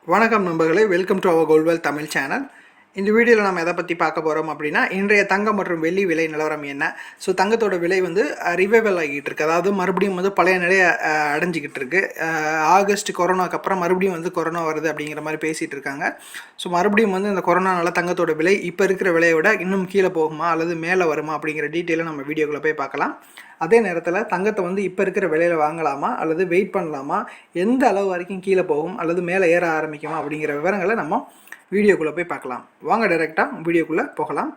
வணக்கம் நண்பர்களே, welcome to our Goldwell Tamil channel. இந்த வீடியோவில் நம்ம எதை பற்றி பார்க்க போகிறோம் அப்படின்னா, இன்றைய தங்கம் மற்றும் வெள்ளி விலை நிலவரம் என்ன. ஸோ தங்கத்தோட விலை வந்து ரிவைவல் ஆகிட்டு இருக்குது. அதாவது மறுபடியும் வந்து பழைய நிலையை அடைஞ்சிக்கிட்டு இருக்கு. ஆகஸ்ட் கொரோனாக்கு அப்புறம் மறுபடியும் வந்து கொரோனா வருது அப்படிங்கிற மாதிரி பேசிகிட்டு இருக்காங்க. ஸோ மறுபடியும் வந்து இந்த கொரோனானால தங்கத்தோட விலை இப்போ இருக்கிற விலையை விட இன்னும் கீழே போகுமா அல்லது மேலே வருமா அப்படிங்கிற டீட்டெயிலை நம்ம வீடியோக்குள்ளே போய் பார்க்கலாம். அதே நேரத்தில் தங்கத்தை வந்து இப்போ இருக்கிற விலையில் வாங்கலாமா அல்லது வெயிட் பண்ணலாமா, எந்த அளவு வரைக்கும் கீழே போகும் அல்லது மேலே ஏற ஆரம்பிக்குமா அப்படிங்கிற விவரங்களை நம்ம வீடியோக்குள்ளே போய் பார்க்கலாம். வாங்க டைரெக்டாக வீடியோக்குள்ளே போகலாம்.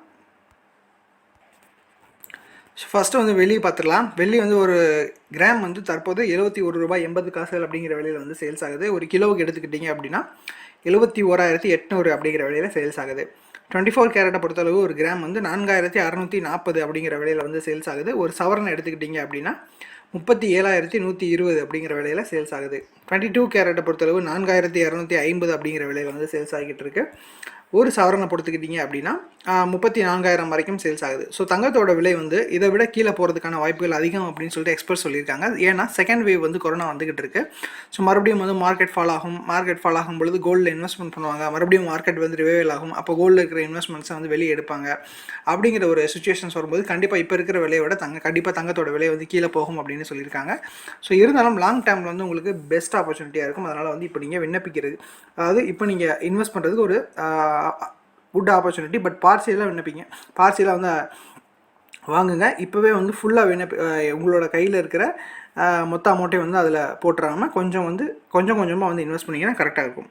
ஃபஸ்ட்டு வந்து வெள்ளி பார்த்துடலாம். வெள்ளி வந்து ஒரு கிராம் வந்து தற்போது ₹71.80 அப்படிங்கிற விலையில் வந்து சேல்ஸ் ஆகுது. ஒரு கிலோவுக்கு எடுத்துக்கிட்டிங்க அப்படின்னா 71,800 அப்படிங்கிற விலையில் சேல்ஸ் ஆகுது. 24 கேரட்டை பொறுத்தளவு ஒரு கிராம் வந்து 4,640 அப்படிங்கிற விலையில் வந்து சேல்ஸ் ஆகுது. ஒரு சவரனை எடுத்துக்கிட்டிங்க அப்படின்னா 37,120 அப்படிங்கிற விலையில் சேல்ஸ் ஆகுது. 22 கேரட்டை பொறுத்தளவு 4,250 அப்படிங்கிற விலையில் வந்து சேல்ஸ் ஆகிட்டு இருக்கு. ஒரு சவரனை பொறுத்துக்கிட்டிங்க அப்படின்னா 34,000 வரைக்கும் சேல்ஸ் ஆகுது. ஸோ தங்கத்தோட விலை வந்து இதை விட கீழே போகிறதுக்கான வாய்ப்புகள் அதிகம் அப்படின்னு சொல்லிட்டு எக்ஸ்பர்ட் சொல்லியிருக்காங்க. ஏன்னா செகண்ட் வேவ் வந்து கொரோனா வந்துகிட்டு இருக்கு. ஸோ மறுபடியும் வந்து மார்க்கெட் ஃபால் ஆகும் பொழுது கோல்டில் இன்வெஸ்ட்மெண்ட் பண்ணுவாங்க. மறுபடியும் மார்க்கெட் வந்து ரிவைவல் ஆகும். அப்போ கோல்டில் இருக்கிற இன்வெஸ்ட்மெண்ட்ஸை வந்து வெளியே எடுப்பாங்க. அப்படிங்கிற ஒரு சுச்சுவேஷன்ஸ் வரும்போது கண்டிப்பாக இப்போ இருக்கிற விலையை விட கண்டிப்பாக தங்கத்தோட விலை வந்து கீழே போகும் அப்படின்னு சொல்லியிருக்காங்க. ஸோ இருந்தாலும் லாங் டேர்மில் வந்து உங்களுக்கு பெஸ்ட் ஆப்பர்ச்சுனிட்டியாக இருக்கும். அதனால் வந்து இப்போ நீங்கள் விண்ணப்பிக்கிறது, அதாவது இப்போ நீங்கள் இன்வெஸ்ட் பண்ணுறதுக்கு ஒரு குட் ஆப்பர்ச்சுனிட்டி. பட் பார்சியலாக விண்ணப்பிங்க. பார்சியலாக வந்து வாங்குங்க. இப்போவே வந்து ஃபுல்லாக உங்களோட கையில் இருக்கிற மொத்த அமௌண்ட்டை வந்து அதில் போட்டுறாமல் கொஞ்சம் கொஞ்சமாக வந்து இன்வெஸ்ட் பண்ணிங்கன்னா கரெக்டாக இருக்கும்.